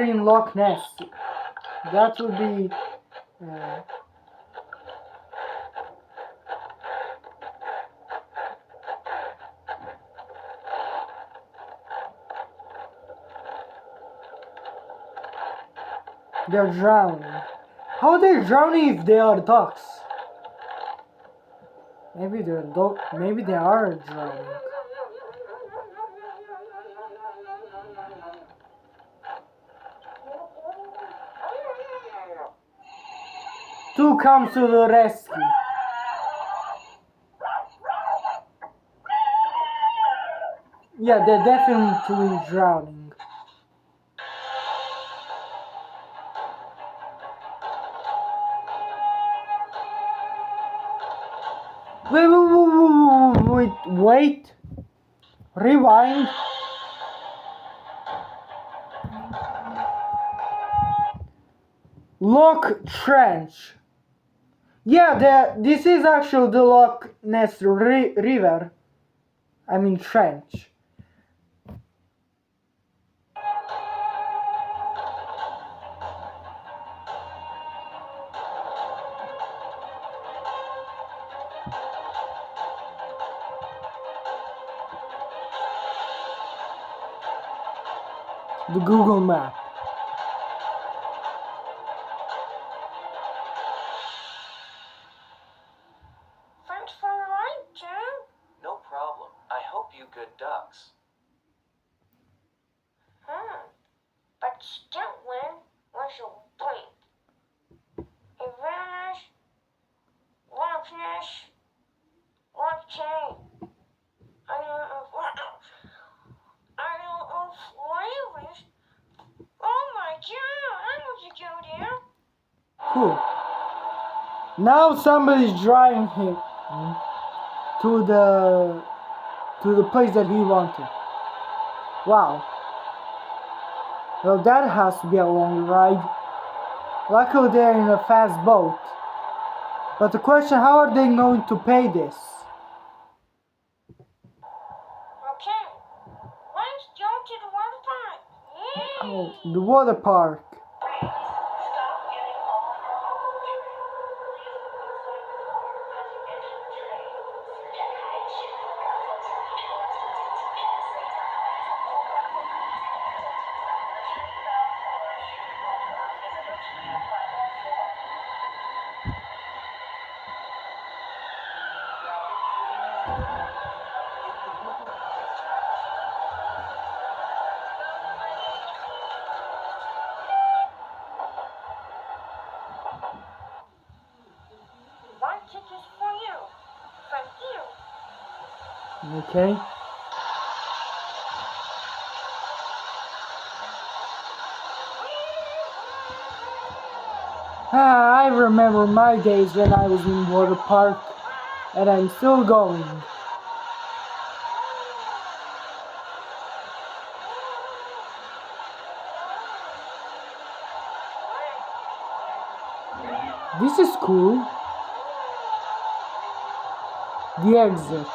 in Loch Ness. That would be. Uh, they're drowning. How are they drowning if they are ducks? Maybe maybe they are drowning. Two comes to the rescue. Yeah, they're definitely drowning. Wait. Rewind. Loch Trench. Yeah, this is actually the Loch Ness River. I mean trench. The Google map. Thanks for the ride, Joe. No problem. I hope you good ducks. But still, when was your point? A vanish, Loch Ness, Loch Chain. I don't know flavors. Oh my god, I want to go there. Cool. Now somebody's driving him to the place that he wanted. Wow. Well, that has to be a long ride. Luckily they're in a fast boat. But the question, how are they going to pay this? Okay, let's go to the water park. Yay! Oh, the water park. One ticket for you. Thank you. Okay. I remember my days when I was in water park, and I'm still going. This is cool. The exit.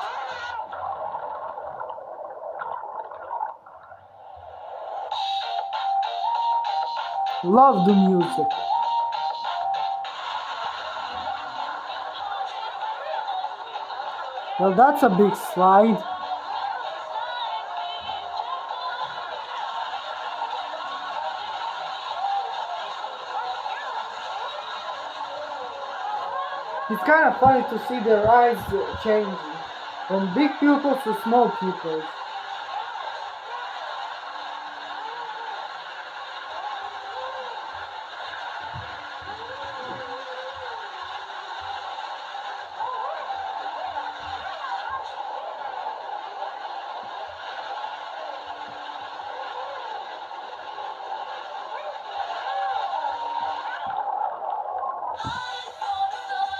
Love the music. Well, that's a big slide. It's kind of funny to see their eyes changing from big pupils to small pupils.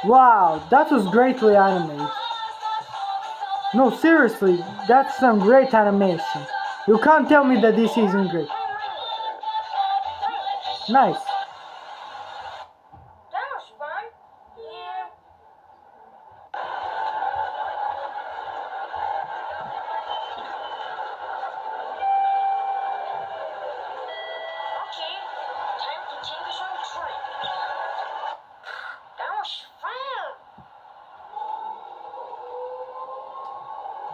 Wow, that was greatly animated. No, seriously, that's some great animation. You can't tell me that this isn't great. Nice. That was fun. Yeah. Okay,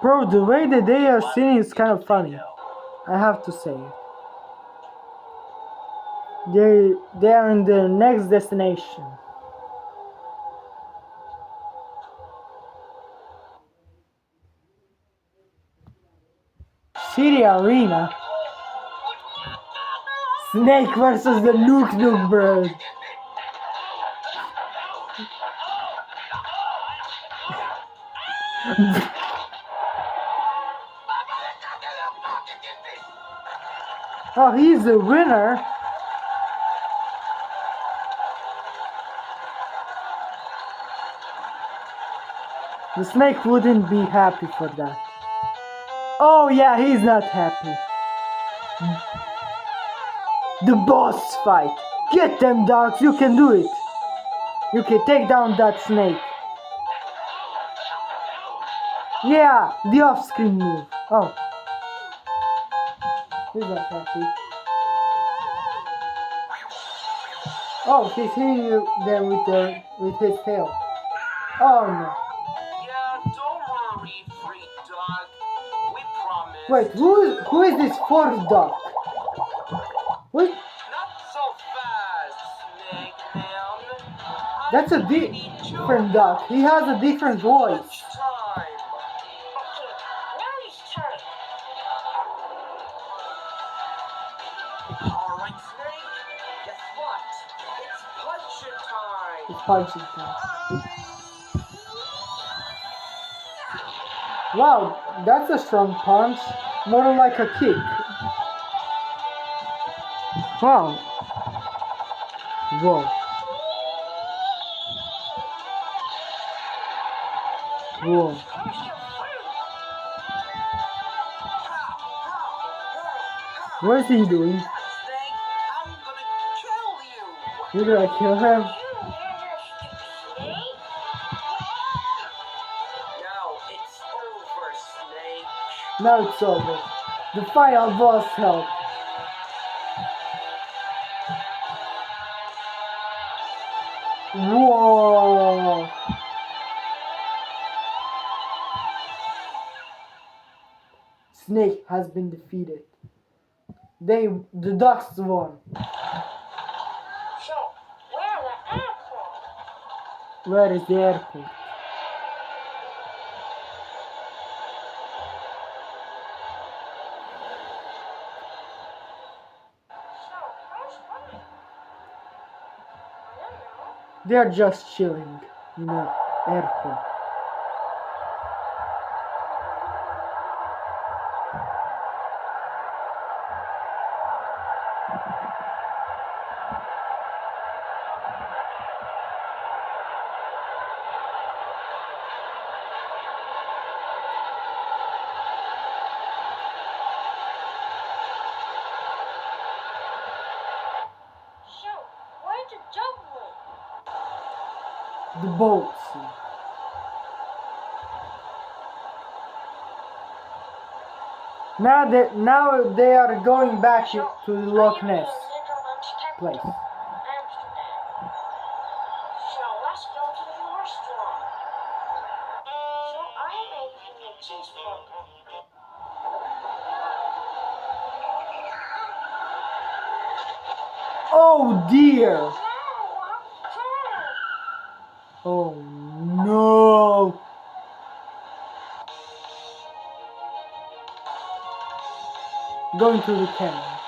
Bro, the way that they are singing is kind of funny. I have to say. They are in the next destination. City Arena. Snake versus the Nuke Bird. Oh, he's the winner. The snake wouldn't be happy for that. Oh yeah, he's not happy. The boss fight. Get them, dogs, you can do it. You can take down that snake. Yeah, the off-screen move. Oh. He's not happy. Oh, he's hitting them with his tail. Oh no. Yeah, don't worry, free dog. We promise. Wait, who is this fourth dog? What? Not so fast, Snake Man. That's a different dog. He has a different voice. Time. Okay, now it's turn. All right, Snake. Guess what? It's punch time. It's punching time. Wow, that's a strong punch. More like a kick. Wow. Whoa. Whoa. What is he doing? Snake, I'm gonna kill you. You're gonna kill him? Now it's over, Snake. Now it's over. The final boss held. Whoa! Snake has been defeated. The ducks won. So, where's the airport? Where is the airport? So, how's fun? I don't know. They are just chilling in the airport. So, where's the double? The boats. Now they are going back to the Loch Ness place. Amsterdam. So let's go to the restaurant. So I am making a cheeseburger. Oh dear! Now what's turn? Oh no! Going to the camera.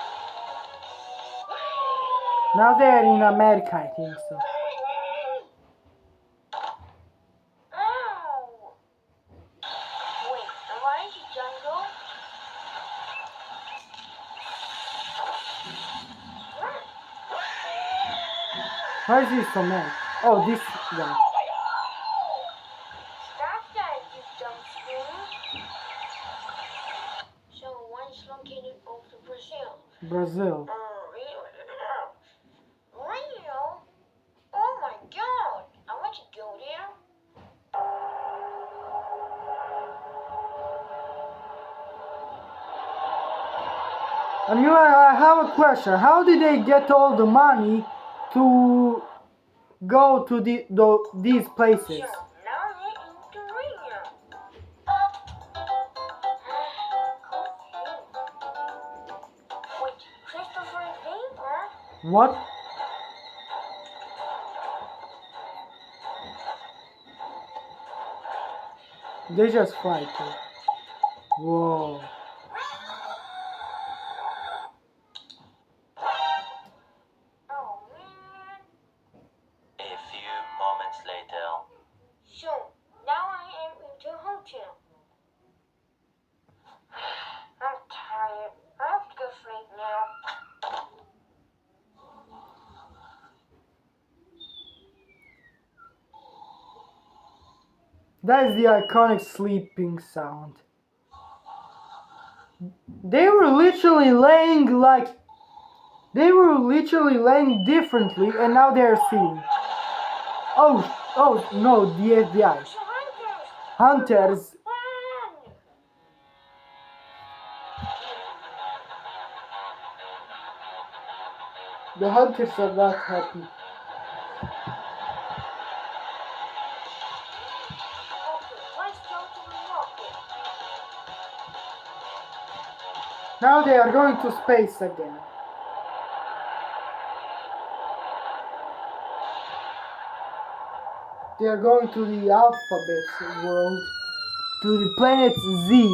Now they're in America, I think so. Ow! Wait, am I in the jungle? Why is he so mad? Oh, this guy. Stop that, you dumb thing. So one is located off to Brazil. Brazil. Rio? Oh my god! I want to go there. I mean, I have a question. How did they get all the money to go to these places? So now we're in Rio. paper. What? They just fly too. Whoa. Oh man. A few moments later. So now I am in the hotel. I'm tired. I have to go sleep now. That is the iconic sleeping sound. They were literally laying differently, and now they're seeing. Oh no, the FBI. So hunters. Hunters. Run. The hunters are not happy. Okay, let's go to the rocket. Now they are going to space again. They are going to the alphabet world, to the planet Z.